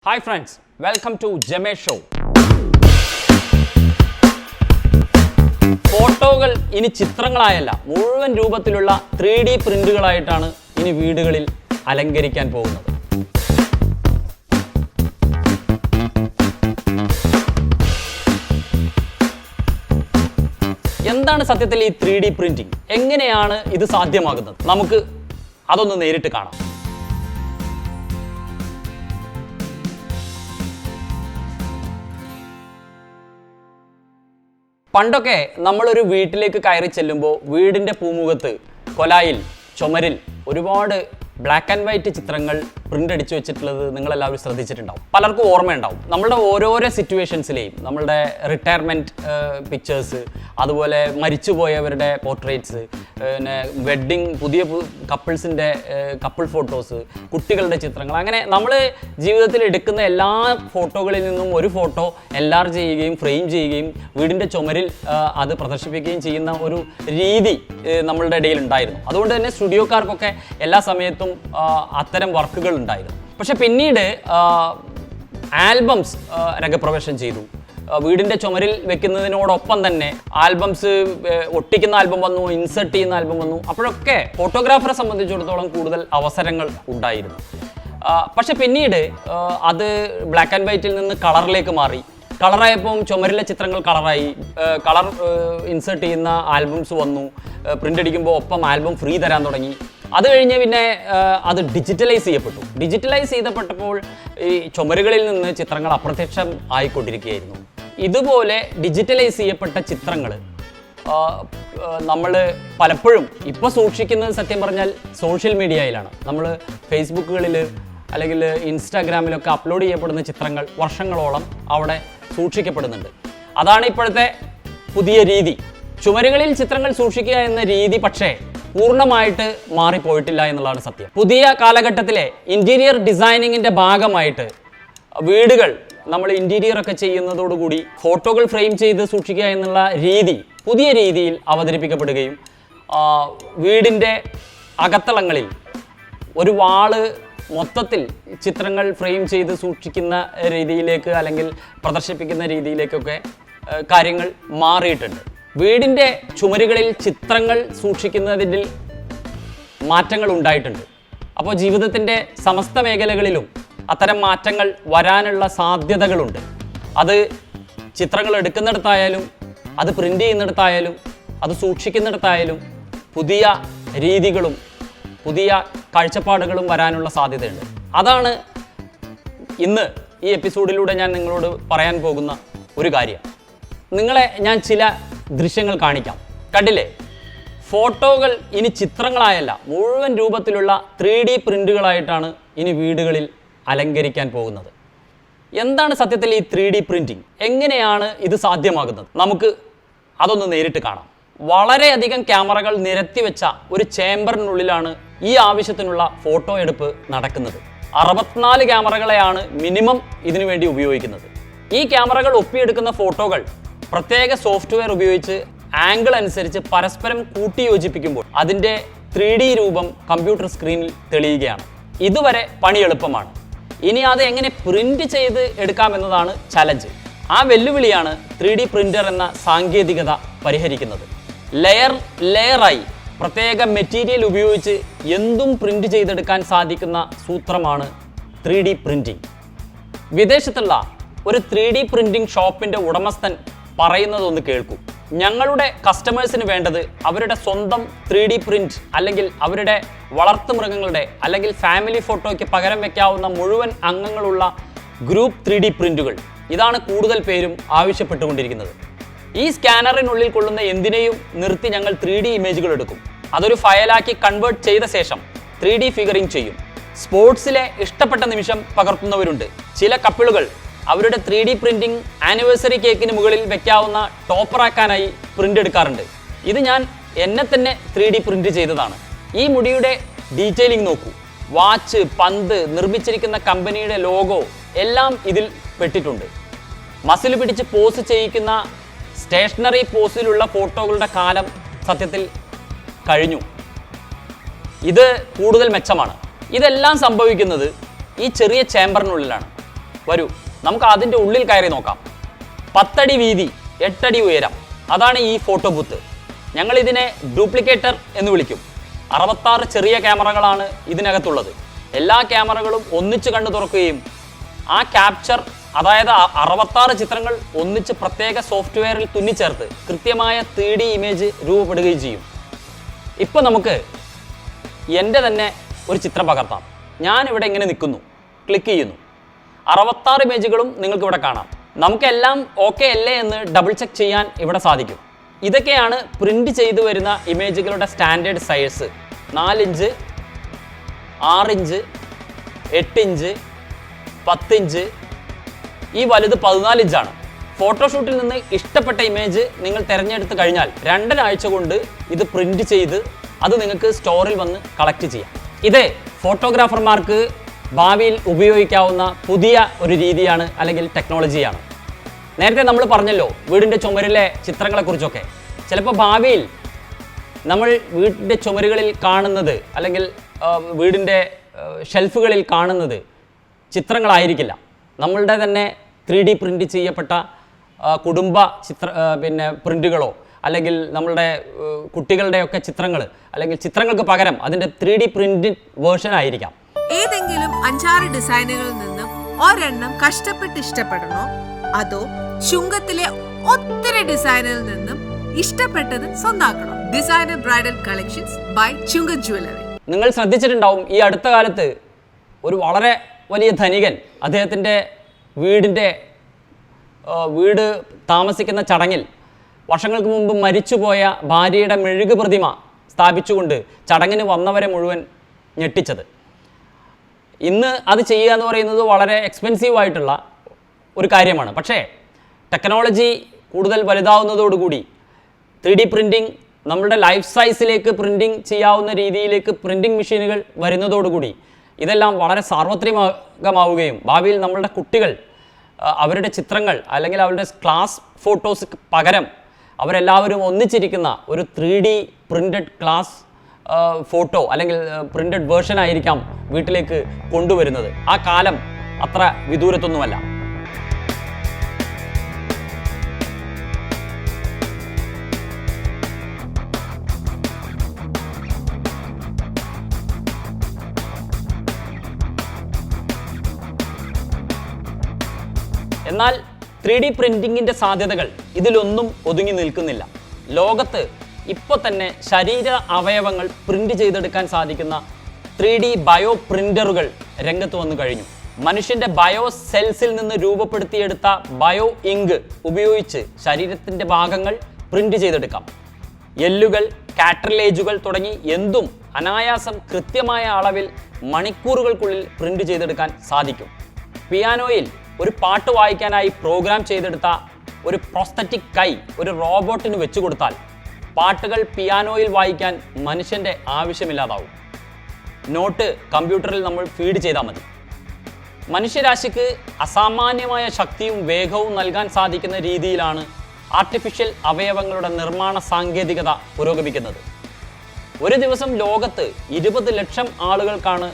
Hi friends, welcome to Jamesh show. ഫോട്ടോകൾ ഇനി ചിത്രങ്ങളായല്ല മുഴുവൻ രൂപത്തിലുള്ള 3D പ്രിന്റുകളായിട്ടാണ് ഇനി വീടുകളിൽ അലങ്കരിക്കാൻ പോകുന്നത്. എന്താണ് സത്യത്തിൽ ഈ 3D പ്രിന്റിംഗ്? എങ്ങനെയാണ് ഇത് സാധ്യമാകുന്നത്? നമുക്ക് അതൊന്ന് നേരിട്ട് കാണാം. പണ്ടൊക്കെ നമ്മളൊരു വീട്ടിലേക്ക് കയറി ചെല്ലുമ്പോൾ വീടിൻ്റെ പൂമുഖത്ത് കൊലായിൽ ചുമരിൽ ഒരുപാട് ബ്ലാക്ക് ആൻഡ് വൈറ്റ് ചിത്രങ്ങൾ പ്രിൻ്റ് അടിച്ചു വെച്ചിട്ടുള്ളത് നിങ്ങളെല്ലാവരും ശ്രദ്ധിച്ചിട്ടുണ്ടാവും. പലർക്കും ഓർമ്മയുണ്ടാവും. നമ്മളുടെ ഓരോരോ സിറ്റുവേഷൻസിലെയും നമ്മളുടെ റിട്ടയർമെൻറ്റ് പിക്ചേഴ്സ്, അതുപോലെ മരിച്ചുപോയവരുടെ പോർട്രേറ്റ്സ്, പിന്നെ വെഡ്ഡിങ്, പുതിയ കപ്പിൾസിൻ്റെ കപ്പിൾ ഫോട്ടോസ്, കുട്ടികളുടെ ചിത്രങ്ങൾ, അങ്ങനെ നമ്മൾ ജീവിതത്തിൽ എടുക്കുന്ന എല്ലാ ഫോട്ടോകളിൽ നിന്നും ഒരു ഫോട്ടോ എൻലാർജ് ചെയ്യുകയും ഫ്രെയിം ചെയ്യുകയും വീടിൻ്റെ ചുമരിൽ അത് പ്രദർശിപ്പിക്കുകയും ചെയ്യുന്ന ഒരു രീതി നമ്മളുടെ ഇടയിൽ ഉണ്ടായിരുന്നു. അതുകൊണ്ട് തന്നെ സ്റ്റുഡിയോക്കാർക്കൊക്കെ എല്ലാ സമയത്തും അത്തരം വർക്കുകൾ ഉണ്ടായിരുന്നു. പക്ഷെ പിന്നീട് ആൽബംസ് രംഗപ്രവേശം ചെയ്തു. വീടിൻ്റെ ചുമരിൽ വെക്കുന്നതിനോടൊപ്പം തന്നെ ആൽബംസ് ഒട്ടിക്കുന്ന ആൽബം വന്നു, ഇൻസെർട്ട് ചെയ്യുന്ന ആൽബം വന്നു. അപ്പോഴൊക്കെ ഫോട്ടോഗ്രാഫറെ സംബന്ധിച്ചിടത്തോളം കൂടുതൽ അവസരങ്ങൾ ഉണ്ടായിരുന്നു. പക്ഷെ പിന്നീട് അത് ബ്ലാക്ക് ആൻഡ് വൈറ്റിൽ നിന്ന് കളറിലേക്ക് മാറി. കളറായപ്പം ചുമരിലെ ചിത്രങ്ങൾ കളറായി, കളർ ഇൻസെർട്ട് ചെയ്യുന്ന ആൽബംസ് വന്നു. പ്രിൻ്റ് അടിക്കുമ്പോൾ ഒപ്പം ആൽബം ഫ്രീ തരാൻ തുടങ്ങി. അത് കഴിഞ്ഞ് പിന്നെ അത് ഡിജിറ്റലൈസ് ചെയ്യപ്പെട്ടു. ഡിജിറ്റലൈസ് ചെയ്യപ്പെട്ടപ്പോൾ ഈ ചുമരുകളിൽ നിന്ന് ചിത്രങ്ങൾ അപ്രത്യക്ഷം ആയിക്കൊണ്ടിരിക്കുകയായിരുന്നു. ഇതുപോലെ ഡിജിറ്റലൈസ് ചെയ്യപ്പെട്ട ചിത്രങ്ങൾ നമ്മൾ പലപ്പോഴും ഇപ്പോൾ സൂക്ഷിക്കുന്നത് സത്യം പറഞ്ഞാൽ സോഷ്യൽ മീഡിയയിലാണ്. നമ്മൾ ഫേസ്ബുക്കുകളിൽ അല്ലെങ്കിൽ ഇൻസ്റ്റാഗ്രാമിലൊക്കെ അപ്ലോഡ് ചെയ്യപ്പെടുന്ന ചിത്രങ്ങൾ വർഷങ്ങളോളം അവിടെ സൂക്ഷിക്കപ്പെടുന്നുണ്ട്. അതാണ് ഇപ്പോഴത്തെ പുതിയ രീതി. ചുമരുകളിൽ ചിത്രങ്ങൾ സൂക്ഷിക്കുക എന്ന രീതി പക്ഷേ പൂർണ്ണമായിട്ട് മാറിപ്പോയിട്ടില്ല എന്നുള്ളതാണ് സത്യം. പുതിയ കാലഘട്ടത്തിലെ ഇൻറ്റീരിയർ ഡിസൈനിങ്ങിൻ്റെ ഭാഗമായിട്ട് വീടുകൾ നമ്മൾ ഇൻറ്റീരിയറൊക്കെ ചെയ്യുന്നതോടുകൂടി ഫോട്ടോകൾ ഫ്രെയിം ചെയ്ത് സൂക്ഷിക്കുക എന്നുള്ള രീതി പുതിയ രീതിയിൽ അവതരിപ്പിക്കപ്പെടുകയും വീടിൻ്റെ അകത്തളങ്ങളിൽ ഒരു വാള് മൊത്തത്തിൽ ചിത്രങ്ങൾ ഫ്രെയിം ചെയ്ത് സൂക്ഷിക്കുന്ന രീതിയിലേക്ക് അല്ലെങ്കിൽ പ്രദർശിപ്പിക്കുന്ന രീതിയിലേക്കൊക്കെ കാര്യങ്ങൾ മാറിയിട്ടുണ്ട്. വീടിൻ്റെ ചുമരുകളിൽ ചിത്രങ്ങൾ സൂക്ഷിക്കുന്നതിൽ മാറ്റങ്ങൾ ഉണ്ടായിട്ടുണ്ട്. അപ്പോൾ ജീവിതത്തിൻ്റെ സമസ്ത മേഖലകളിലും അത്തരം മാറ്റങ്ങൾ വരാനുള്ള സാധ്യതകളുണ്ട്. അത് ചിത്രങ്ങൾ എടുക്കുന്നിടത്തായാലും, അത് പ്രിൻ്റ് ചെയ്യുന്നിടത്തായാലും, അത് സൂക്ഷിക്കുന്നിടത്തായാലും പുതിയ രീതികളും പുതിയ കാഴ്ചപ്പാടുകളും വരാനുള്ള സാധ്യതയുണ്ട്. അതാണ് ഇന്ന് ഈ എപ്പിസോഡിലൂടെ ഞാൻ നിങ്ങളോട് പറയാൻ പോകുന്ന ഒരു കാര്യം. നിങ്ങളെ ഞാൻ ചില ദൃശ്യങ്ങൾ കാണിക്കാം. കണ്ടില്ലേ? ഫോട്ടോകൾ ഇനി ചിത്രങ്ങളായല്ല മുഴുവൻ രൂപത്തിലുള്ള 3D പ്രിൻ്റുകളായിട്ടാണ് ഇനി വീടുകളിൽ അലങ്കരിക്കാൻ പോകുന്നത്. എന്താണ് സത്യത്തിൽ ഈ 3D പ്രിൻറ്റിംഗ്? എങ്ങനെയാണ് ഇത് സാധ്യമാകുന്നത്? നമുക്ക് അതൊന്ന് നേരിട്ട് കാണാം. വളരെയധികം ക്യാമറകൾ നിരത്തിവെച്ച ഒരു ചേംബറിനുള്ളിലാണ് ഈ ആവശ്യത്തിനുള്ള ഫോട്ടോ എടുപ്പ് നടക്കുന്നത്. 64 ക്യാമറകളെയാണ് മിനിമം ഇതിനു വേണ്ടി ഉപയോഗിക്കുന്നത്. ഈ ക്യാമറകൾ ഒപ്പിയെടുക്കുന്ന ഫോട്ടോകൾ പ്രത്യേക സോഫ്റ്റ്വെയർ ഉപയോഗിച്ച് ആംഗിൾ അനുസരിച്ച് പരസ്പരം കൂട്ടിയോജിപ്പിക്കുമ്പോൾ അതിൻ്റെ 3D രൂപം കമ്പ്യൂട്ടർ സ്ക്രീനിൽ തെളിയുകയാണ്. ഇതുവരെ പണി എളുപ്പമാണ്. ഇനി അത് എങ്ങനെ പ്രിൻ്റ് ചെയ്ത് എടുക്കാമെന്നതാണ് ചലഞ്ച്. ആ വെല്ലുവിളിയാണ് 3D പ്രിൻ്റർ എന്ന സാങ്കേതികത പരിഹരിക്കുന്നത്. ലെയറായി പ്രത്യേക മെറ്റീരിയൽ ഉപയോഗിച്ച് എന്തും പ്രിൻ്റ് ചെയ്തെടുക്കാൻ സാധിക്കുന്ന സൂത്രമാണ് 3D പ്രിൻറ്റിംഗ്. വിദേശത്തുള്ള ഒരു 3D പ്രിൻറ്റിംഗ് ഷോപ്പിൻ്റെ ഉടമസ്ഥൻ പറയുന്നതൊന്ന് കേൾക്കൂ. ഞങ്ങളുടെ കസ്റ്റമേഴ്സിന് വേണ്ടത് അവരുടെ സ്വന്തം 3D പ്രിൻ്റ് അല്ലെങ്കിൽ അവരുടെ വളർത്തുമൃഗങ്ങളുടെ അല്ലെങ്കിൽ ഫാമിലി ഫോട്ടോയ്ക്ക് പകരം വയ്ക്കാവുന്ന മുഴുവൻ അംഗങ്ങളുള്ള ഗ്രൂപ്പ് 3D പ്രിൻ്റുകൾ. ഇതാണ് കൂടുതൽ പേരും ആവശ്യപ്പെട്ടുകൊണ്ടിരിക്കുന്നത്. ഈ സ്കാനറിനുള്ളിൽ കൊള്ളുന്ന എന്തിനേയും നിർത്തി ഞങ്ങൾ 3D ഇമേജുകൾ എടുക്കും. അതൊരു ഫയലാക്കി കൺവേർട്ട് ചെയ്ത ശേഷം 3D ഫിഗറിംഗ് ചെയ്യും. സ്പോർട്സിലെ ഇഷ്ടപ്പെട്ട നിമിഷം പകർത്തുന്നവരുണ്ട്. ചില കപ്പിളുകൾ അവരുടെ 3D പ്രിൻറ്റിംഗ് ആനിവേഴ്സറി കേക്കിന് മുകളിൽ വെക്കാവുന്ന ടോപ്പറാക്കാനായി പ്രിൻ്റ് എടുക്കാറുണ്ട്. ഇത് ഞാൻ എന്നെ തന്നെ 3D പ്രിൻ്റ് ചെയ്തതാണ്. ഈ മുടിയുടെ ഡീറ്റെയിലിംഗ് നോക്കൂ. വാച്ച്, പന്ത്, നിർമ്മിച്ചിരിക്കുന്ന കമ്പനിയുടെ ലോഗോ എല്ലാം ഇതിൽ പെട്ടിട്ടുണ്ട്. മസിൽ പിടിച്ച് പോസ് ചെയ്യിക്കുന്ന സ്റ്റേഷനറി പോസിലുള്ള ഫോട്ടോകളുടെ കാലം സത്യത്തിൽ കഴിഞ്ഞു. ഇത് കൂടുതൽ മെച്ചമാണ്. ഇതെല്ലാം സംഭവിക്കുന്നത് ഈ ചെറിയ ചേംബറിനുള്ളിലാണ്. വരൂ നമുക്ക് അതിൻ്റെ ഉള്ളിൽ കയറി നോക്കാം. 10 അടി വീതി, 8 അടി ഉയരം, അതാണ് ഈ ഫോട്ടോ ബൂത്ത്. ഞങ്ങളിതിനെ ഡ്യൂപ്ലിക്കേറ്റർ എന്ന് വിളിക്കും. 66 ചെറിയ ക്യാമറകളാണ് ഇതിനകത്തുള്ളത്. എല്ലാ ക്യാമറകളും ഒന്നിച്ച് കണ്ടു തുറക്കുകയും ആ ക്യാപ്ചർ, അതായത് 66 ചിത്രങ്ങൾ ഒന്നിച്ച് പ്രത്യേക സോഫ്റ്റ്വെയറിൽ തുന്നിച്ചേർത്ത് കൃത്യമായ 3D ഇമേജ് രൂപപ്പെടുകയും ചെയ്യും. ഇപ്പോൾ നമുക്ക് എൻ്റെ തന്നെ ഒരു ചിത്രം പകർത്താം. ഞാനിവിടെ ഇങ്ങനെ നിൽക്കുന്നു, ക്ലിക്ക് ചെയ്യുന്നു. 66 ഇമേജുകളും നിങ്ങൾക്ക് ഇവിടെ കാണാം. നമുക്കെല്ലാം ഓക്കെ അല്ലേ എന്ന് ഡബിൾ ചെക്ക് ചെയ്യാൻ ഇവിടെ സാധിക്കും. ഇതൊക്കെയാണ് പ്രിൻ്റ് ചെയ്തു വരുന്ന ഇമേജുകളുടെ standard size. 4 inch, 6 inch, 8 inch, 10 inch, ഈ വലുത് 14 ഇഞ്ചാണ്. ഫോട്ടോഷൂട്ടിൽ നിന്ന് ഇഷ്ടപ്പെട്ട ഇമേജ് നിങ്ങൾ തിരഞ്ഞെടുത്ത് കഴിഞ്ഞാൽ 2 ആഴ്ച കൊണ്ട് ഇത് പ്രിൻ്റ് ചെയ്ത് അത് നിങ്ങൾക്ക് സ്റ്റോറിൽ വന്ന് കളക്ട് ചെയ്യാം. ഇത് ഫോട്ടോഗ്രാഫർമാർക്ക് ഭാവിയിൽ ഉപയോഗിക്കാവുന്ന പുതിയ ഒരു രീതിയാണ്, അല്ലെങ്കിൽ ടെക്നോളജിയാണ്. നേരത്തെ നമ്മൾ പറഞ്ഞല്ലോ വീടിൻ്റെ ചുമരിലെ ചിത്രങ്ങളെക്കുറിച്ചൊക്കെ. ചിലപ്പോൾ ഭാവിയിൽ നമ്മൾ വീടിൻ്റെ ചുമരുകളിൽ കാണുന്നത്, അല്ലെങ്കിൽ വീടിൻ്റെ ഷെൽഫുകളിൽ കാണുന്നത് ചിത്രങ്ങളായിരിക്കില്ല. നമ്മളുടെ തന്നെ 3D പ്രിൻ്റ് ചെയ്യപ്പെട്ട കുടുംബ പ്രിൻ്റുകളോ, അല്ലെങ്കിൽ നമ്മളുടെ കുട്ടികളുടെയൊക്കെ ചിത്രങ്ങൾ, അല്ലെങ്കിൽ ചിത്രങ്ങൾക്ക് പകരം അതിൻ്റെ 3D പ്രിൻ്റ് വേർഷൻ ആയിരിക്കാം. ഏതെങ്കിലും 5-6 ഡിസൈനുകളിൽ നിന്നും ഒരെണ്ണം കഷ്ടപ്പെട്ട് ഇഷ്ടപ്പെടണോ, അതോ ചുങ്കത്തിലെ ഒത്തിരി ഡിസൈനുകളിൽ നിന്നും ഇഷ്ടപ്പെട്ടത് സ്വന്താക്കണോ? Designer bridal collections by Chunga jewellery. നിങ്ങൾ ശ്രദ്ധിച്ചിട്ടുണ്ടാവും, ഈ അടുത്ത കാലത്ത് ഒരു വളരെ വലിയ ധനികൻ അദ്ദേഹത്തിൻ്റെ വീട് താമസിക്കുന്ന ചടങ്ങിൽ വർഷങ്ങൾക്ക് മുമ്പ് മരിച്ചുപോയ ഭാര്യയുടെ മെഴുകു പ്രതിമ സ്ഥാപിച്ചുകൊണ്ട് ചടങ്ങിന് വന്നവരെ മുഴുവൻ ഞെട്ടിച്ചത്. ഇന്ന് അത് ചെയ്യുക എന്ന് പറയുന്നത് വളരെ എക്സ്പെൻസീവ് ആയിട്ടുള്ള ഒരു കാര്യമാണ്. പക്ഷേ ടെക്നോളജി കൂടുതൽ വലുതാവുന്നതോടുകൂടി 3D പ്രിൻറ്റിംഗ് നമ്മളുടെ ലൈഫ് സൈസിലേക്ക് പ്രിൻറ്റിംഗ് ചെയ്യാവുന്ന രീതിയിലേക്ക് പ്രിൻറ്റിംഗ് മെഷീനുകൾ വരുന്നതോടുകൂടി ഇതെല്ലാം വളരെ സാർവത്രികമാവുകയും ഭാവിയിൽ നമ്മളുടെ കുട്ടികൾ അവരുടെ ചിത്രങ്ങൾ, അല്ലെങ്കിൽ അവരുടെ ക്ലാസ് ഫോട്ടോസ് പകരം അവരെല്ലാവരും ഒന്നിച്ചിരിക്കുന്ന ഒരു 3D പ്രിൻറ്റഡ് ക്ലാസ് ഫോട്ടോ, അല്ലെങ്കിൽ പ്രിൻറ്റഡ് വേർഷൻ ആയിരിക്കാം വീട്ടിലേക്ക് കൊണ്ടുവരുന്നത്. ആ കാലം അത്ര വിദൂരത്തൊന്നുമല്ല. എന്നാൽ 3D പ്രിൻറ്റിങ്ങിൻ്റെ സാധ്യതകൾ ഇതിലൊന്നും ഒതുങ്ങി നിൽക്കുന്നില്ല. ലോകത്ത് ഇപ്പോൾ തന്നെ ശരീര അവയവങ്ങൾ പ്രിൻ്റ് ചെയ്തെടുക്കാൻ സാധിക്കുന്ന 3D ബയോ പ്രിൻ്ററുകൾ രംഗത്ത് വന്നു കഴിഞ്ഞു. മനുഷ്യൻ്റെ ബയോ സെൽസിൽ നിന്ന് രൂപപ്പെടുത്തിയെടുത്ത ബയോ ഇങ്ക് ഉപയോഗിച്ച് ശരീരത്തിൻ്റെ ഭാഗങ്ങൾ പ്രിൻ്റ് ചെയ്തെടുക്കാം. എല്ലുകൾ, കാട്രിലേജുകൾ തുടങ്ങി എന്തും അനായാസം കൃത്യമായ അളവിൽ മണിക്കൂറുകൾക്കുള്ളിൽ പ്രിൻ്റ് ചെയ്തെടുക്കാൻ സാധിക്കും. പിയാനോയിൽ ഒരു പാട്ട് വായിക്കാനായി പ്രോഗ്രാം ചെയ്തെടുത്ത ഒരു പ്രോസ്തറ്റിക് കൈ ഒരു റോബോട്ടിന് വെച്ചു കൊടുത്താൽ പാട്ടുകൾ പിയാനോയിൽ വായിക്കാൻ മനുഷ്യൻ്റെ ആവശ്യമില്ലാതാവും. നോട്ട് കമ്പ്യൂട്ടറിൽ നമ്മൾ ഫീഡ് ചെയ്താൽ മതി. മനുഷ്യരാശിക്ക് അസാമാന്യമായ ശക്തിയും വേഗവും നൽകാൻ സാധിക്കുന്ന രീതിയിലാണ് ആർട്ടിഫിഷ്യൽ അവയവങ്ങളുടെ നിർമ്മാണ സാങ്കേതികത പുരോഗമിക്കുന്നത്. ഒരു ദിവസം ലോകത്ത് 20 ലക്ഷം ആളുകൾക്കാണ്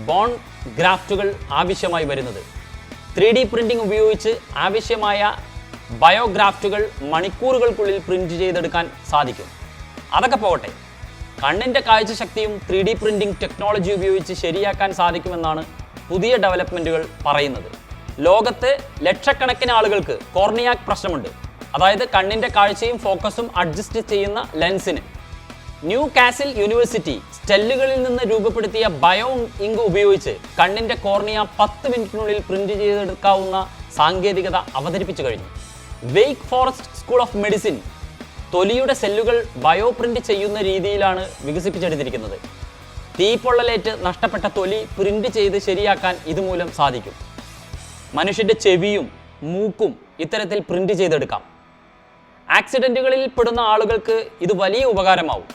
ബോൺ ഗ്രാഫ്റ്റുകൾ ആവശ്യമായി വരുന്നത്. 3D പ്രിൻറ്റിംഗ് ഉപയോഗിച്ച് ആവശ്യമായ ബയോഗ്രാഫ്റ്റുകൾ മണിക്കൂറുകൾക്കുള്ളിൽ പ്രിൻറ്റ് ചെയ്തെടുക്കാൻ സാധിക്കും. അതൊക്കെ പോകട്ടെ, കണ്ണിൻ്റെ കാഴ്ചശക്തിയും 3D പ്രിൻറ്റിംഗ് ടെക്നോളജി ഉപയോഗിച്ച് ശരിയാക്കാൻ സാധിക്കുമെന്നാണ് പുതിയ ഡെവലപ്മെൻറ്റുകൾ പറയുന്നത്. ലോകത്ത് ലക്ഷക്കണക്കിന് ആളുകൾക്ക് കോർണിയാക് പ്രശ്നമുണ്ട്. അതായത് കണ്ണിൻ്റെ കാഴ്ചയും ഫോക്കസും അഡ്ജസ്റ്റ് ചെയ്യുന്ന ലെൻസിന്. ന്യൂ കാസിൽ യൂണിവേഴ്സിറ്റി സ്റ്റെല്ലുകളിൽ നിന്ന് രൂപപ്പെടുത്തിയ ബയോ ഇങ്ക് ഉപയോഗിച്ച് കണ്ണിൻ്റെ കോർണിയ 10 മിനിറ്റിനുള്ളിൽ പ്രിൻറ്റ് ചെയ്തെടുക്കാവുന്ന സാങ്കേതികത അവതരിപ്പിച്ചു കഴിഞ്ഞു. വെയ്ക്ക് ഫോറസ്റ്റ് സ്കൂൾ ഓഫ് മെഡിസിൻ തൊലിയുടെ സെല്ലുകൾ ബയോ പ്രിൻറ്റ് ചെയ്യുന്ന രീതിയിലാണ് വികസിപ്പിച്ചെടുത്തിരിക്കുന്നത്. തീപ്പൊള്ളലേറ്റ് നഷ്ടപ്പെട്ട തൊലി പ്രിൻറ്റ് ചെയ്ത് ശരിയാക്കാൻ ഇതുമൂലം സാധിക്കും. മനുഷ്യൻ്റെ ചെവിയും മൂക്കും ഇത്തരത്തിൽ പ്രിൻറ്റ് ചെയ്തെടുക്കാം. ആക്സിഡൻറ്റുകളിൽ പെടുന്ന ആളുകൾക്ക് ഇത് വലിയ ഉപകാരമാവും.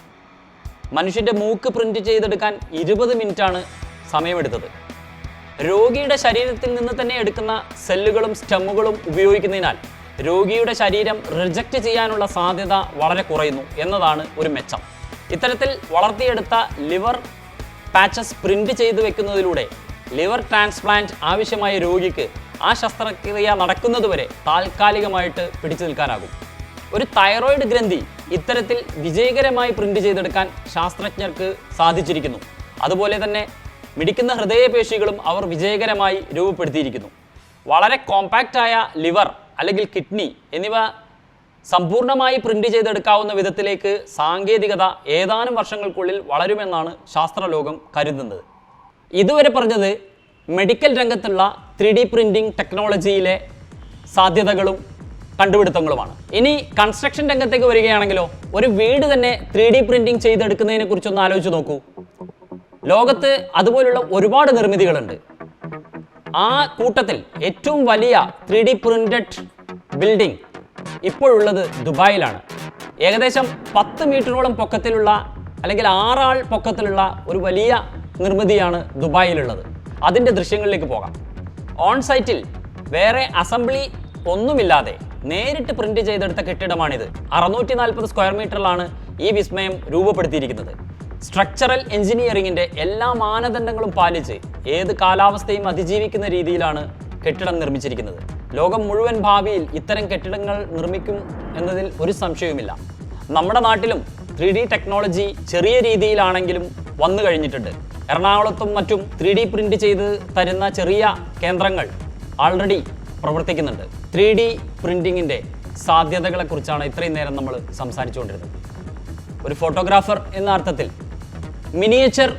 മനുഷ്യൻ്റെ മൂക്ക് പ്രിൻറ്റ് ചെയ്തെടുക്കാൻ 20 മിനിറ്റാണ് സമയമെടുത്തത്. രോഗിയുടെ ശരീരത്തിൽ നിന്ന് തന്നെ എടുക്കുന്ന സെല്ലുകളും സ്റ്റെമ്മുകളും ഉപയോഗിക്കുന്നതിനാൽ രോഗിയുടെ ശരീരം റിജക്റ്റ് ചെയ്യാനുള്ള സാധ്യത വളരെ കുറയുന്നു എന്നതാണ് ഒരു മെച്ചം. ഇത്തരത്തിൽ വളർത്തിയെടുത്ത ലിവർ പാച്ചസ് പ്രിൻറ്റ് ചെയ്ത് വെക്കുന്നതിലൂടെ ലിവർ ട്രാൻസ്പ്ലാന്റ് ആവശ്യമായ രോഗിക്ക് ആ ശസ്ത്രക്രിയ നടക്കുന്നതുവരെ താൽക്കാലികമായിട്ട് പിടിച്ചു നിൽക്കാനാകും. ഒരു തൈറോയിഡ് ഗ്രന്ഥി ഇത്തരത്തിൽ വിജയകരമായി പ്രിന്റ് ചെയ്തെടുക്കാൻ ശാസ്ത്രജ്ഞർക്ക് സാധിച്ചിരിക്കുന്നു. അതുപോലെ തന്നെ മിടിക്കുന്ന ഹൃദയപേശികളും അവർ വിജയകരമായി രൂപപ്പെടുത്തിയിരിക്കുന്നു. വളരെ കോമ്പാക്റ്റായ ലിവർ അല്ലെങ്കിൽ കിഡ്നി എന്നിവ സമ്പൂർണ്ണമായി പ്രിന്റ് ചെയ്തെടുക്കാവുന്ന വിധത്തിലേക്ക് സാങ്കേതികത ഏതാനും വർഷങ്ങൾക്കുള്ളിൽ വളരുമെന്നാണ് ശാസ്ത്രലോകം കരുതുന്നത്. ഇതുവരെ പറഞ്ഞത് മെഡിക്കൽ രംഗത്തുള്ള 3D പ്രിന്റിംഗ് ടെക്നോളജിയിലെ സാധ്യതകളും കണ്ടുപിടുത്തങ്ങളുമാണ്. ഇനി കൺസ്ട്രക്ഷൻ രംഗത്തേക്ക് വരികയാണെങ്കിലോ, ഒരു വീട് തന്നെ 3D പ്രിന്റിംഗ് ചെയ്തെടുക്കുന്നതിനെ കുറിച്ചൊന്ന് ആലോചിച്ച് നോക്കൂ. ലോകത്ത് അതുപോലുള്ള ഒരുപാട് നിർമ്മിതികളുണ്ട്. ആ കൂട്ടത്തിൽ ഏറ്റവും വലിയ 3D പ്രിന്റഡ് ബിൽഡിംഗ് ഇപ്പോഴുള്ളത് ദുബായിലാണ്. ഏകദേശം 10 മീറ്ററോളം പൊക്കത്തിലുള്ള അല്ലെങ്കിൽ 6 ആൾ പൊക്കത്തിലുള്ള ഒരു വലിയ നിർമ്മിതിയാണ് ദുബായിലുള്ളത്. അതിൻ്റെ ദൃശ്യങ്ങളിലേക്ക് പോകാം. ഓൺ സൈറ്റിൽ വേറെ അസംബ്ലി ഒന്നുമില്ലാതെ നേരിട്ട് പ്രിന്റ് ചെയ്തെടുത്ത കെട്ടിടമാണിത്. 640 സ്ക്വയർ മീറ്ററിലാണ് ഈ വിസ്മയം രൂപപ്പെടുത്തിയിരിക്കുന്നത്. സ്ട്രക്ചറൽ എഞ്ചിനീയറിംഗിൻ്റെ എല്ലാ മാനദണ്ഡങ്ങളും പാലിച്ച് ഏത് കാലാവസ്ഥയും അതിജീവിക്കുന്ന രീതിയിലാണ് കെട്ടിടം നിർമ്മിച്ചിരിക്കുന്നത്. ലോകം മുഴുവൻ ഭാവിയിൽ ഇത്തരം കെട്ടിടങ്ങൾ നിർമ്മിക്കും എന്നതിൽ ഒരു സംശയവുമില്ല. നമ്മുടെ നാട്ടിലും 3D ടെക്നോളജി ചെറിയ രീതിയിലാണെങ്കിലും വന്നു കഴിഞ്ഞിട്ടുണ്ട്. എറണാകുളത്തും മറ്റും 3D പ്രിന്റ് ചെയ്ത് തരുന്ന ചെറിയ കേന്ദ്രങ്ങൾ ആൾറെഡി പ്രവർത്തിക്കുന്നുണ്ട്. 3D പ്രിന്റിങ്ങിൻ്റെ സാധ്യതകളെക്കുറിച്ചാണ് ഇത്രയും നേരം നമ്മൾ സംസാരിച്ചുകൊണ്ടിരുന്നത്. ഒരു ഫോട്ടോഗ്രാഫർ എന്ന അർത്ഥത്തിൽ മിനിയേച്ചർ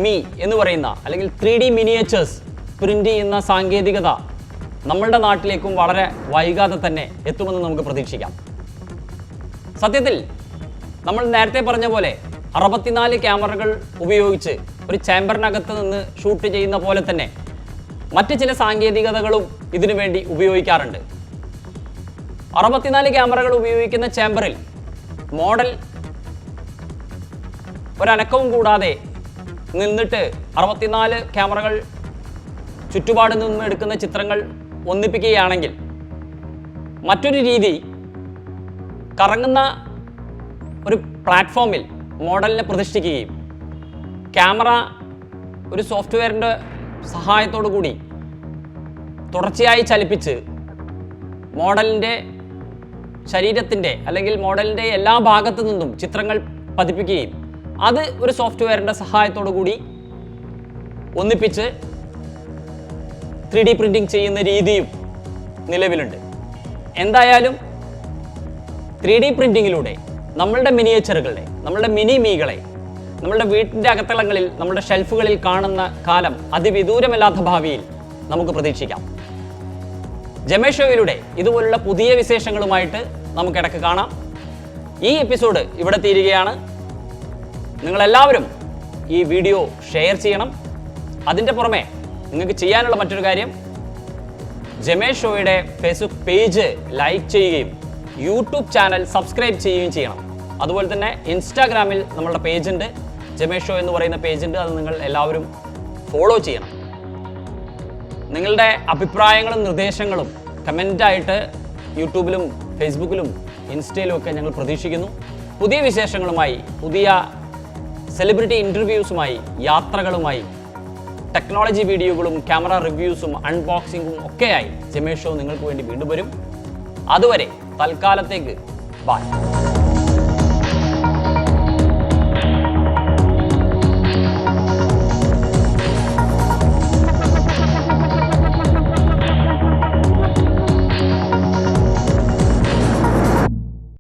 മീ എന്ന് പറയുന്ന അല്ലെങ്കിൽ 3D മിനിയേച്ചേഴ്സ് പ്രിന്റ് ചെയ്യുന്ന സാങ്കേതികത നമ്മളുടെ നാട്ടിലേക്കും വളരെ വൈകാതെ തന്നെ എത്തുമെന്ന് നമുക്ക് പ്രതീക്ഷിക്കാം. സത്യത്തിൽ നമ്മൾ നേരത്തെ പറഞ്ഞ പോലെ 64 ക്യാമറകൾ ഉപയോഗിച്ച് ഒരു ചേംബറിനകത്ത് നിന്ന് ഷൂട്ട് ചെയ്യുന്ന പോലെ തന്നെ മറ്റ് ചില സാങ്കേതികതകളും ഇതിനു വേണ്ടി ഉപയോഗിക്കാറുണ്ട്. 64 ക്യാമറകൾ ഉപയോഗിക്കുന്ന ചേംബറിൽ മോഡൽ ഒരനക്കവും കൂടാതെ നിന്നിട്ട് 64 ക്യാമറകൾ ചുറ്റുപാടിൽ നിന്നും എടുക്കുന്ന ചിത്രങ്ങൾ ഒന്നിപ്പിക്കുകയാണെങ്കിൽ, മറ്റൊരു രീതി കറങ്ങുന്ന ഒരു പ്ലാറ്റ്ഫോമിൽ മോഡലിനെ പ്രതിഷ്ഠിക്കുകയും ക്യാമറ ഒരു സോഫ്റ്റ്വെയറിൻ്റെ സഹായത്തോടു കൂടി തുടർച്ചയായി ചലിപ്പിച്ച് മോഡലിൻ്റെ ശരീരത്തിൻ്റെ അല്ലെങ്കിൽ മോഡലിൻ്റെ എല്ലാ ഭാഗത്തു നിന്നും ചിത്രങ്ങൾ പതിപ്പിക്കുകയും അത് ഒരു സോഫ്റ്റ്വെയറിൻ്റെ സഹായത്തോടു കൂടി ഒന്നിപ്പിച്ച് 3D പ്രിന്റിംഗ് ചെയ്യുന്ന രീതിയും നിലവിലുണ്ട്. എന്തായാലും 3D പ്രിന്റിങ്ങിലൂടെ നമ്മളുടെ മിനിയേച്ചറുകളെ, നമ്മളുടെ മിനി മീകളെ നമ്മളുടെ വീട്ടിൻ്റെ അകത്തളങ്ങളിൽ, നമ്മളുടെ ഷെൽഫുകളിൽ കാണുന്ന കാലം അതിവിദൂരമല്ലാത്ത ഭാവിയിൽ നമുക്ക് പ്രതീക്ഷിക്കാം. ജമേഷ് ഷോയിലൂടെ ഇതുപോലുള്ള പുതിയ വിശേഷങ്ങളുമായിട്ട് നമുക്കിടക്ക് കാണാം. ഈ എപ്പിസോഡ് ഇവിടെ തീരുകയാണ്. നിങ്ങളെല്ലാവരും ഈ വീഡിയോ ഷെയർ ചെയ്യണം. അതിൻ്റെ പുറമെ നിങ്ങൾക്ക് ചെയ്യാനുള്ള മറ്റൊരു കാര്യം, ജമേഷ് ഷോയുടെ ഫേസ്ബുക്ക് പേജ് ലൈക്ക് ചെയ്യുകയും യൂട്യൂബ് ചാനൽ സബ്സ്ക്രൈബ് ചെയ്യുകയും ചെയ്യണം. അതുപോലെ തന്നെ ഇൻസ്റ്റാഗ്രാമിൽ നമ്മളുടെ പേജുണ്ട്, ജമേഷ് ഷോ എന്ന് പറയുന്ന പേജുണ്ട്. അത് നിങ്ങൾ എല്ലാവരും ഫോളോ ചെയ്യണം. നിങ്ങളുടെ അഭിപ്രായങ്ങളും നിർദ്ദേശങ്ങളും കമൻ്റായിട്ട് യൂട്യൂബിലും ഫേസ്ബുക്കിലും ഇൻസ്റ്റയിലും ഒക്കെ ഞങ്ങൾ പ്രതീക്ഷിക്കുന്നു. പുതിയ വിശേഷങ്ങളുമായി, പുതിയ സെലിബ്രിറ്റി ഇൻ്റർവ്യൂസുമായി, യാത്രകളുമായി, ടെക്നോളജി വീഡിയോകളും ക്യാമറ റിവ്യൂസും അൺബോക്സിങ്ങും ഒക്കെയായി ജമേഷ് ഷോ നിങ്ങൾക്ക് വേണ്ടി വീണ്ടും വരും. അതുവരെ തൽക്കാലത്തേക്ക് ബൈ.